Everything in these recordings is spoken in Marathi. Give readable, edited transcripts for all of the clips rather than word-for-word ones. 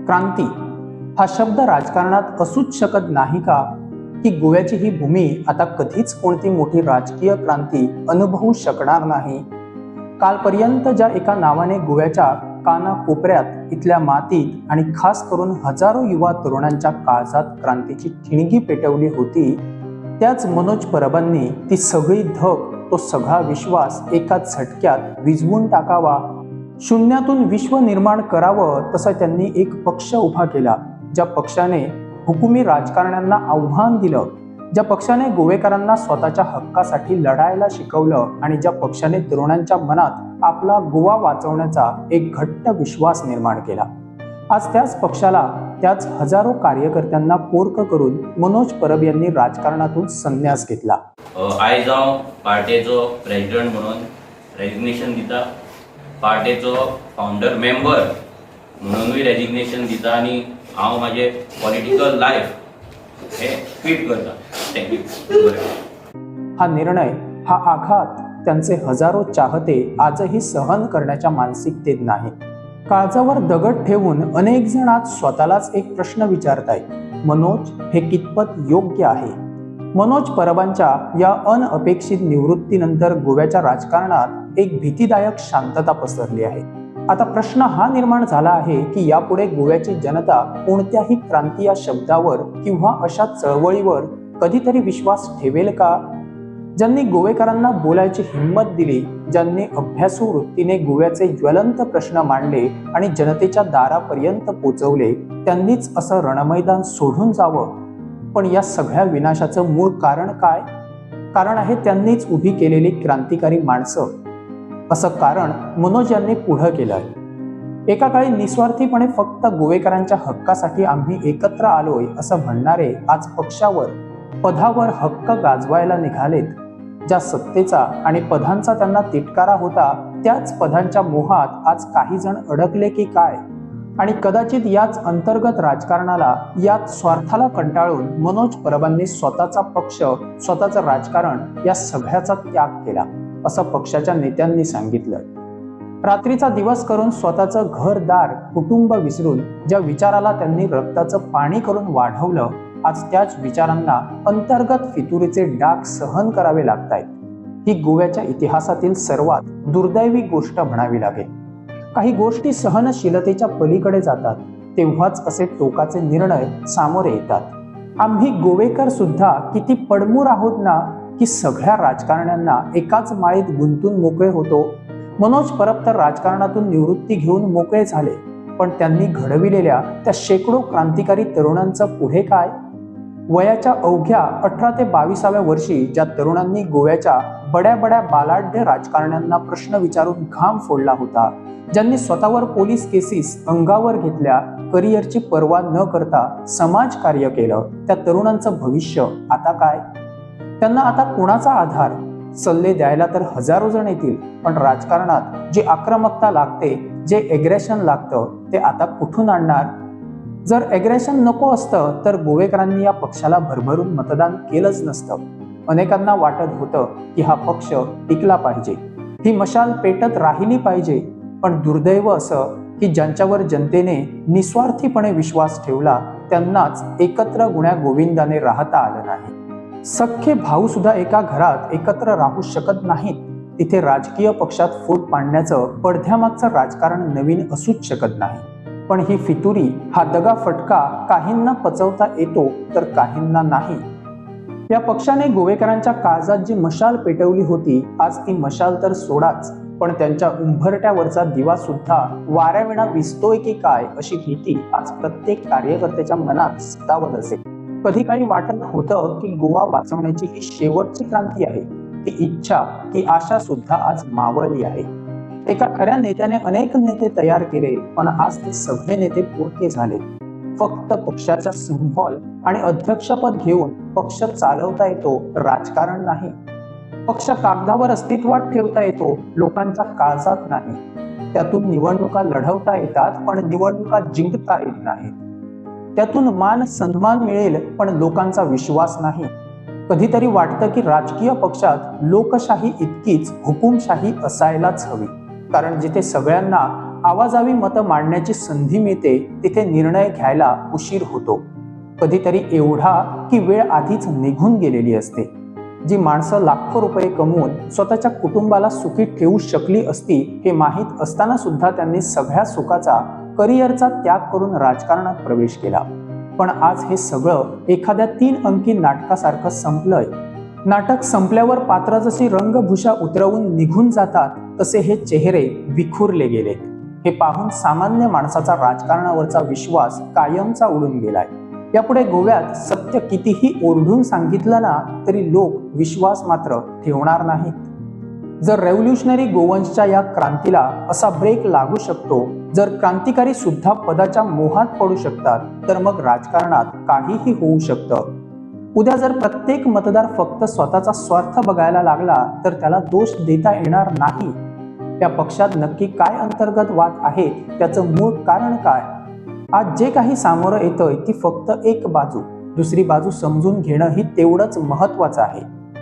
क्रांती हा शब्द राजकारणात असूच शकत नाही का? की गोव्याची ही भूमी आता कधीच कोणती मोठी राजकीय क्रांती अनुभवू शकणार नाही? कालपर्यंत ज्या एका नावाने गोव्याच्या कानाकोपऱ्यात इथल्या मातीत आणि खास करून हजारो युवा तरुणांच्या काळजात क्रांतीची ठिणगी पेटवली होती, त्याच मनोज परबांनी ती सगळी धग, तो सगळा विश्वास एका झटक्यात विझवून टाकावा, शून्यातून विश्व निर्माण करावं, तसं त्यांनी एक पक्ष उभा केला. ज्या पक्षाने हुकुमी राजकारण्यांना आव्हान दिलं, ज्या पक्षाने गोवेकरांना स्वतःच्या हक्कासाठी लढायला शिकवलं आणि ज्या पक्षाने तरुणांच्या मनात आपला गोवा वाचवण्याचा एक घट्ट विश्वास निर्माण केला, आज त्याच पक्षाला, त्याच हजारो कार्यकर्त्यांना पोरक करून मनोज परब यांनी राजकारणातून संन्यास घेतला. आयज हांव पार्टीचो प्रेसिडेंट म्हणून रेजिग्नेशन दिता, पार्टीचो फाउंडर मेंबर म्हणूनय रेजिग्नेशन दिता आणि हांव माझे पॉलिटिकल लायफ हे क्विट करता. थँक्यू. हा निर्णय, हा आघात त्यांचे हजारो चाहते आजही सहन करण्याच्या मानसिकतेत नाही. काळजावर दगड ठेवून अनेक जण आज स्वतःलाच एक प्रश्न विचारतायत, मनोज हे कितपत योग्य आहे? मनोज परबांच्या या अनअपेक्षित निवृत्तीनंतर गोव्याच्या राजकारणात एक भीतीदायक शांतता पसरली आहे. आता प्रश्न हा निर्माण झाला आहे की यापुढे गोव्याची जनता कोणत्याही क्रांती या शब्दावर किंवा अशा चळवळीवर कधीतरी विश्वास ठेवेल का? ज्यांनी गोवेकरांना बोलायची हिंमत दिली, ज्यांनी अभ्यासू वृत्तीने गोव्याचे ज्वलंत प्रश्न मांडले आणि जनतेच्या दारापर्यंत पोचवले, त्यांनीच असं रणमैदान सोडून जावं. पण या सगळ्या विनाशाचं मूळ कारण काय? कारण आहे त्यांनीच उभी केलेली क्रांतिकारी माणसं. असं कारण मनोज यांनी पुढं केलंय. एका काळी निस्वार्थीपणे फक्त गोवेकरांच्या हक्कासाठी आम्ही एकत्र आलोय असं म्हणणारे आज पक्षावर, पदावर हक्क गाजवायला निघालेत. ज्या सत्तेचा आणि पदांचा त्यांना तिटकारा होता, त्याच पदांच्या मोहात आज काही जण अडकले की काय? आणि कदाचित याच अंतर्गत राजकारणाला, याच स्वार्थाला कंटाळून मनोज परबांनी स्वतःचा पक्ष, स्वतःचं राजकारण या सगळ्याचा त्याग केला, असं पक्षाच्या नेत्यांनी सांगितलं. रात्रीचा दिवस करून स्वतःचं घरदार, कुटुंब विसरून ज्या विचाराला त्यांनी रक्ताचं पाणी करून वाढवलं, आज त्याच विचारांना अंतर्गत फितुरीचे डाग सहन करावे लागतायत. ही गोव्याच्या इतिहासातील सर्वात दुर्दैवी गोष्ट म्हणावी लागेल. काही गोष्टी सहनशीलतेच्या पलीकडे जातात, तेव्हाच असे टोकाचे निर्णय सामोरे येतात. आम्ही गोवेकर सुद्धा किती पडमूर आहोत ना, की सगळ्या राजकारण्यांना एकाच माळीत गुंतून मोकळे होतो. मनोज परब तर राजकारणातून निवृत्ती घेऊन मोकळे झाले, पण त्यांनी घडविलेल्या त्या शेकडो क्रांतिकारी तरुणांचं पुढे काय? वयाच्या अवघ्या 18 ते 22व्या वर्षी ज्या तरुणांनी गोव्याच्या बड्या बड्या बालाढ्य राजकारण्यांना प्रश्न विचारून घाम फोडला होता, ज्यांनी स्वतःवर पोलीस केसेस अंगावर घेतल्या, करिअरची पर्वा न करता समाजकार्य केलं, त्या तरुणांचं भविष्य आता काय? त्यांना आता कोणाचा आधार? सल्ले द्यायला तर हजारो जण येतील, पण राजकारणात जी आक्रमकता लागते, जे एग्रेशन लागतं, ते आता कुठून आणणार? जर एग्रेशन नको असतं तर गोवेकरांनी या पक्षाला भरभरून मतदान केलंच नसतं. अनेकांना वाटत होतं की हा पक्ष टिकला पाहिजे, ही मशाल पेटत राहिली पाहिजे. पण दुर्दैव असं की ज्यांच्यावर जनतेने निस्वार्थीपणे विश्वास ठेवला, त्यांनाच एकत्र गुण्या गोविंदाने राहता आलं नाही. सख्खे भाऊ सुद्धा एका घरात एकत्र राहू शकत नाहीत. तिथे राजकीय पक्षात फूट पाडण्याचं पडद्यामागचं राजकारण नवीन असूच शकत नाही. पण ही फितुरी, हा दगा फटका काहींना पचवता येतो तर काहींना नाही. या पक्षाने गोवेकरांच्या काळजात जी मशाल पेटवली होती, आज ती मशाल तर सोडाच, पण त्यांच्या उंबरट्यावरचा दिवा सुद्धा वाऱ्याविना विझतोय की काय, अशी भीती आज प्रत्येक कार्यकर्त्याच्या मनात सतावत असेल. कधी काही वाटत होतं की गोवा वाचवण्याची ही शेवटची क्रांती आहे. ती इच्छा, ही आशा सुद्धा आज मावळली आहे. एका खऱ्या नेत्याने अनेक नेते तयार केले, पण आज ते सगळे नेते पोरके झाले. फक्त पक्षाचा सिंबॉल आणि अध्यक्षपद घेऊन पक्ष चालवता येतो, राजकारण नाही. पक्ष कागदावर अस्तित्वात ठेवता येतो, लोकांच्या काळजात नाही. त्यातून निवडणुका लढवता येतात, पण निवडणुका जिंकता येत नाहीत. त्यातून मान सन्मान मिळेल, पण लोकांचा विश्वास नाही. कधीतरी वाटतं की राजकीय पक्षात लोकशाही इतकीच हुकुमशाही असायलाच हवी, कारण जिथे सगळ्यांना आवाजावी मतं मांडण्याची संधी मिळते तिथे निर्णय घ्यायला उशीर होतो. कधीतरी एवढा की वेळ आधीच निघून गेलेली असते. जी माणसं लाखो रुपये कमवून स्वतःच्या कुटुंबाला सुखी ठेवू शकली असती हे माहीत असताना सुद्धा त्यांनी सगळ्या सुखाचा, करिअरचा त्याग करून राजकारणात प्रवेश केला. पण आज हे सगळं एखाद्या 3 अंकी नाटकासारखं संपलंय. नाटक संपल्यावर पात्र जशी रंगभूषा उतरवून निघून जातात तसे हे चेहरे विखुरले गेलेत. हे पाहून सामान्य माणसाचा राजकारणावरचा विश्वास कायमचा उडून गेलाय. यापुढे गोव्यात सत्य कितीही ओरडून सांगितलं ना तरी लोक विश्वास मात्र ठेवणार नाहीत. जर रेव्होल्युशनरी गोवंशच्या या क्रांतीला असा ब्रेक लागू शकतो, जर क्रांतिकारी सुद्धा पदाच्या मोहात पडू शकतात, तर मग राजकारणात काहीही होऊ शकतं. उद्या जर प्रत्येक मतदार फक्त स्वतःचा स्वार्थ बघायला लागला तर त्याला दोष देता येणार नाही. या पक्षात नक्की काय अंतर्गत वाद आहे, त्याचं मूळ कारण काय? आज जे काही सामोरं येतंय ती फक्त एक बाजू. दुसरी बाजू समजून घेणं ही तेवढंच महत्वाचं आहे.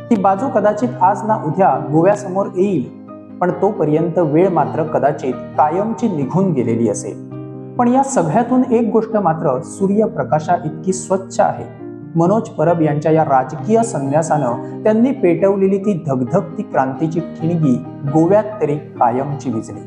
ती बाजू कदाचित आज ना उद्या गोव्यासमोर येईल, पण तोपर्यंत वेळ मात्र कदाचित कायमची निघून गेलेली असेल. पण या सगळ्यातून एक गोष्ट मात्र सूर्यप्रकाशा इतकी स्वच्छ आहे. मनोज परब यांच्या या राजकीय संन्यासानं त्यांनी पेटवलेली ती धगधगती क्रांतीची ठिणगी गोव्यात तरी कायमची विझली.